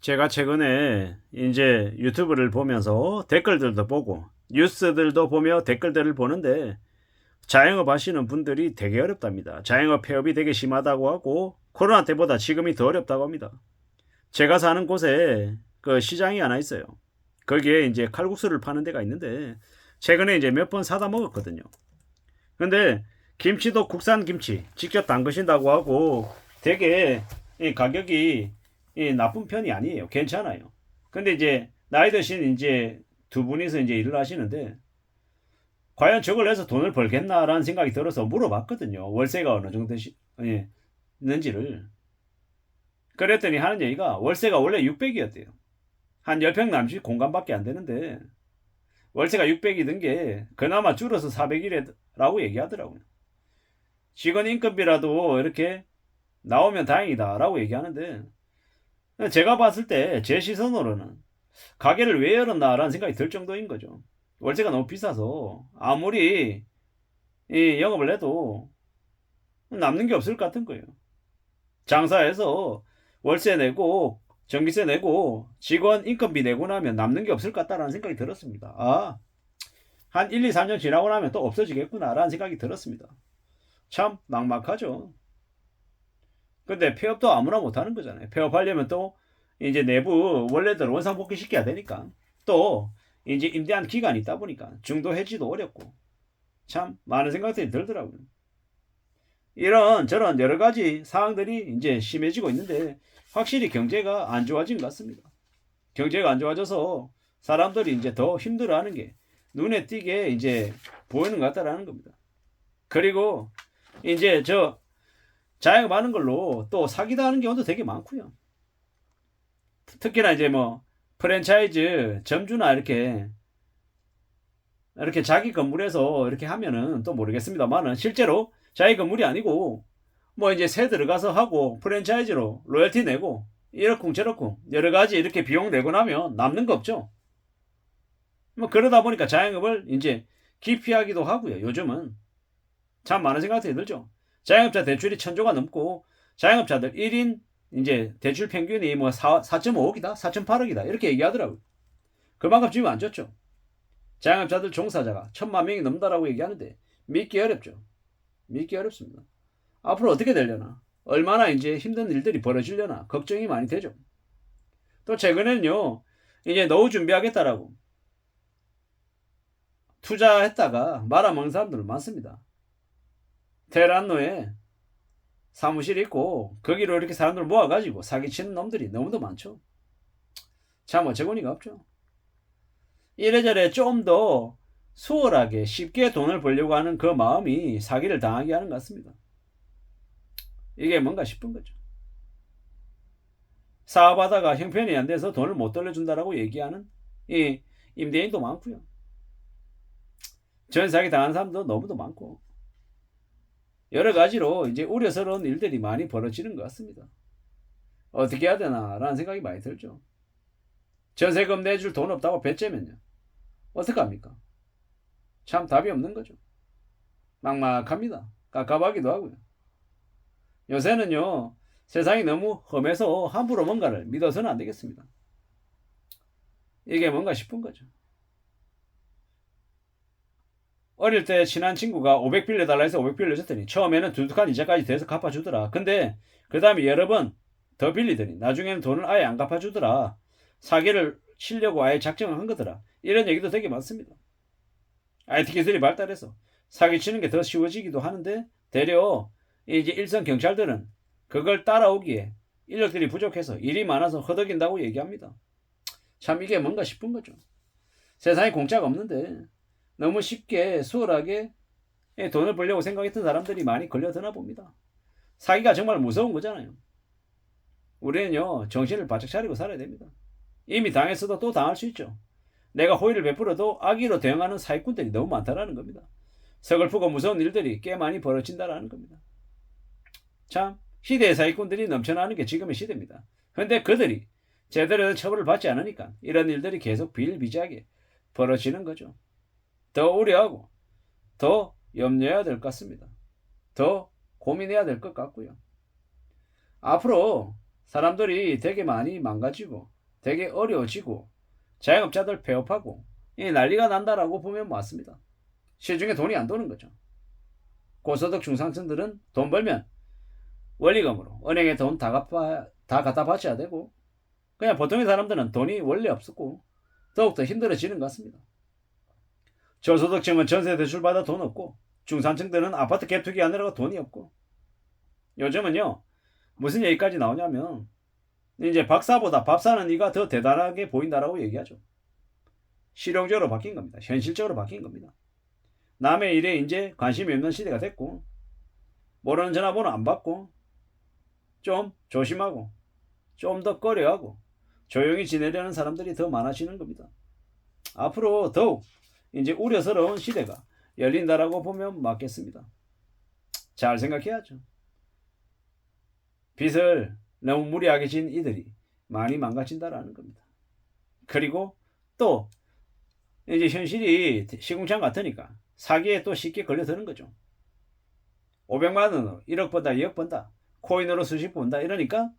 제가 최근에 이제 유튜브를 보면서 댓글들도 보고 뉴스들도 보며 댓글들을 보는데 자영업 하시는 분들이 되게 어렵답니다. 자영업 폐업이 되게 심하다고 하고 코로나 때보다 지금이 더 어렵다고 합니다. 제가 사는 곳에 그 시장이 하나 있어요. 거기에 이제 칼국수를 파는 데가 있는데 최근에 이제 몇 번 사다 먹었거든요. 근데 김치도 국산 김치 직접 담그신다고 하고 되게 이 가격이 나쁜 편이 아니에요. 괜찮아요. 근데 이제 나이 드신 이제 두 분이서 이제 일을 하시는데 과연 저걸 해서 돈을 벌겠나라는 생각이 들어서 물어봤거든요. 월세가 어느 정도 있는지를. 그랬더니 하는 얘기가 월세가 원래 600이었대요. 한 10평 남짓 공간밖에 안 되는데 월세가 600이 든 게 그나마 줄어서 400이라고 얘기하더라고요. 직원 인건비라도 이렇게 나오면 다행이다라고 얘기하는데 제가 봤을 때 제 시선으로는 가게를 왜 열었나라는 생각이 들 정도인 거죠. 월세가 너무 비싸서 아무리 이 영업을 해도 남는 게 없을 것 같은 거예요. 장사해서 월세 내고 전기세 내고 직원 인건비 내고 나면 남는 게 없을 것 같다라는 생각이 들었습니다. 아, 한 1, 2, 3년 지나고 나면 또 없어지겠구나라는 생각이 들었습니다. 참 막막하죠. 근데 폐업도 아무나 못하는 거잖아요. 폐업하려면 또 이제 내부 원래대로 원상복귀 시켜야 되니까 또 이제 임대한 기간이 있다 보니까 중도 해지도 어렵고 참 많은 생각들이 들더라고요. 이런 저런 여러 가지 사항들이 이제 심해지고 있는데 확실히 경제가 안 좋아진 것 같습니다. 경제가 안 좋아져서 사람들이 이제 더 힘들어하는 게 눈에 띄게 이제 보이는 것 같다라는 겁니다. 그리고 이제 저 자영업하는 걸로 또 사기당하는 경우도 되게 많고요. 특히나 이제 뭐 프랜차이즈 점주나 이렇게 자기 건물에서 이렇게 하면은 또 모르겠습니다만은 실제로 자기 건물이 아니고 뭐 이제 새 들어가서 하고 프랜차이즈로 로열티 내고 이렇쿵 저렇쿵 여러 가지 이렇게 비용 내고 나면 남는 거 없죠. 뭐 그러다 보니까 자영업을 이제 기피하기도 하고요. 요즘은 참 많은 생각들이 들죠. 자영업자 대출이 1000조가 넘고 자영업자들 1인 이제 대출 평균이 뭐 4.5억이다, 4.8억이다 이렇게 얘기하더라고요. 그만큼 지금 안 좋죠. 자영업자들 종사자가 1000만 명이 넘다라고 얘기하는데 믿기 어렵죠. 믿기 어렵습니다. 앞으로 어떻게 되려나? 얼마나 이제 힘든 일들이 벌어지려나? 걱정이 많이 되죠. 또 최근에는요, 이제 노후 준비하겠다라고 투자했다가 말아먹는 사람들 많습니다. 테란노에 사무실 있고 거기로 이렇게 사람들 모아가지고 사기치는 놈들이 너무도 많죠. 참 어처구니가 없죠. 이래저래 좀 더 수월하게 쉽게 돈을 벌려고 하는 그 마음이 사기를 당하게 하는 것 같습니다. 이게 뭔가 싶은 거죠. 사업하다가 형편이 안 돼서 돈을 못 돌려준다라고 얘기하는 이 임대인도 많고요. 전사기 당하는 사람도 너무도 많고 여러 가지로 이제 우려스러운 일들이 많이 벌어지는 것 같습니다. 어떻게 해야 되나라는 생각이 많이 들죠. 전세금 내줄 돈 없다고 배째면요. 어떡합니까? 참 답이 없는 거죠. 막막합니다. 깝깝하기도 하고요. 요새는요, 세상이 너무 험해서 함부로 뭔가를 믿어서는 안 되겠습니다. 이게 뭔가 싶은 거죠. 어릴 때 친한 친구가 500 빌려달라 해서 500 빌려줬더니 처음에는 두둑한 이자까지 대서 갚아주더라. 근데 그 다음에 여러 번 더 빌리더니 나중에는 돈을 아예 안 갚아주더라. 사기를 치려고 아예 작정을 한 거더라. 이런 얘기도 되게 많습니다. IT 기술이 발달해서 사기치는 게 더 쉬워지기도 하는데 되려 이제 일선 경찰들은 그걸 따라오기에 인력들이 부족해서 일이 많아서 허덕인다고 얘기합니다. 참 이게 뭔가 싶은 거죠. 세상에 공짜가 없는데 너무 쉽게 수월하게 돈을 벌려고 생각했던 사람들이 많이 걸려드나 봅니다. 사기가 정말 무서운 거잖아요. 우리는요 정신을 바짝 차리고 살아야 됩니다. 이미 당했어도 또 당할 수 있죠. 내가 호의를 베풀어도 악의로 대응하는 사기꾼들이 너무 많다라는 겁니다. 서글프고 무서운 일들이 꽤 많이 벌어진다라는 겁니다. 참 시대의 사기꾼들이 넘쳐나는 게 지금의 시대입니다. 그런데 그들이 제대로 된 처벌을 받지 않으니까 이런 일들이 계속 비일비재하게 벌어지는 거죠. 더 우려하고 더 염려해야 될 것 같습니다. 더 고민해야 될 것 같고요. 앞으로 사람들이 되게 많이 망가지고 되게 어려워지고 자영업자들 폐업하고 이 난리가 난다라고 보면 맞습니다. 시중에 돈이 안 도는 거죠. 고소득 중상층들은 돈 벌면 원리금으로 은행에 돈 다 갖다 바쳐야 되고 그냥 보통의 사람들은 돈이 원래 없었고 더욱더 힘들어지는 것 같습니다. 저소득층은 전세 대출 받아 돈 없고 중산층들은 아파트 갭 투기 하느라고 돈이 없고 요즘은요 무슨 얘기까지 나오냐면 이제 박사보다 밥 사는 이가 더 대단하게 보인다라고 얘기하죠. 실용적으로 바뀐 겁니다. 현실적으로 바뀐 겁니다. 남의 일에 이제 관심이 없는 시대가 됐고 모르는 전화번호 안 받고 좀 조심하고 좀 더 꺼려하고 조용히 지내려는 사람들이 더 많아지는 겁니다. 앞으로 더욱 이제 우려스러운 시대가 열린다라고 보면 맞겠습니다. 잘 생각해야죠. 빚을 너무 무리하게 진 이들이 많이 망가진다라는 겁니다. 그리고 또 이제 현실이 시궁창 같으니까 사기에 또 쉽게 걸려드는 거죠. 500만 원으로 1억 번다 2억 번다 코인으로 수십 번다 이러니까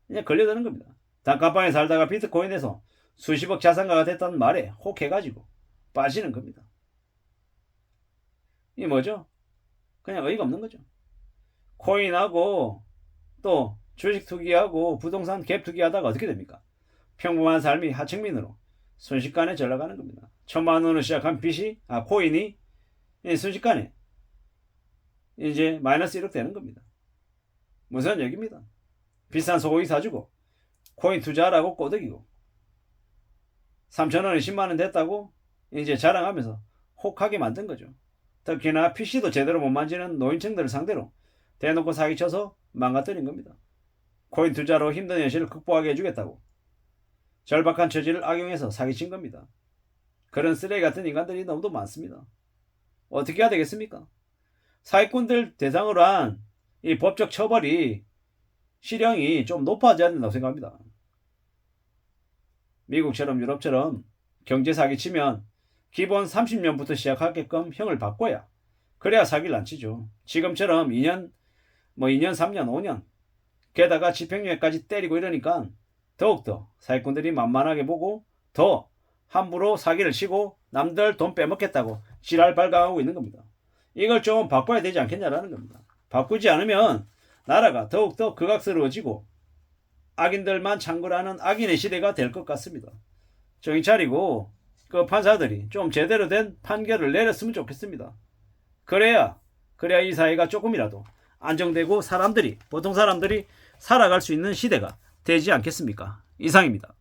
그냥 걸려드는 겁니다. 단칸방에 살다가 비트코인에서 수십억 자산가가 됐다는 말에 혹해가지고 빠지는 겁니다. 이게 뭐죠? 그냥 어이가 없는 거죠. 코인하고 또 주식 투기하고 부동산 갭 투기하다가 어떻게 됩니까? 평범한 삶이 하층민으로 순식간에 전락하는 겁니다. 1,000만 원으로 시작한 코인이 순식간에 이제 마이너스 1억 되는 겁니다. 무슨 얘기입니다. 비싼 소고기 사주고 코인 투자하라고 꼬드기고 3,000원에 10만 원 됐다고 이제 자랑하면서 혹하게 만든 거죠. 특히나 PC도 제대로 못 만지는 노인층들을 상대로 대놓고 사기쳐서 망가뜨린 겁니다. 코인 투자로 힘든 현실을 극복하게 해주겠다고 절박한 처지를 악용해서 사기친 겁니다. 그런 쓰레기 같은 인간들이 너무도 많습니다. 어떻게 해야 되겠습니까? 사기꾼들 대상으로 한 이 법적 처벌이 실형이 좀 높아져야 된다고 생각합니다. 미국처럼 유럽처럼 경제 사기치면 기본 30년부터 시작하게끔 형을 바꿔야 그래야 사기를 안 치죠. 지금처럼 2년 3년 5년 게다가 집행유예까지 때리고 이러니까 더욱더 사기꾼들이 만만하게 보고 더 함부로 사기를 치고 남들 돈 빼먹겠다고 지랄 발광하고 있는 겁니다. 이걸 좀 바꿔야 되지 않겠냐라는 겁니다. 바꾸지 않으면 나라가 더욱더 극악스러워지고 악인들만 창궐하는 악인의 시대가 될 것 같습니다. 정신 차리고 그 판사들이 좀 제대로 된 판결을 내렸으면 좋겠습니다. 그래야 이 사회가 조금이라도 안정되고 보통 사람들이 살아갈 수 있는 시대가 되지 않겠습니까? 이상입니다.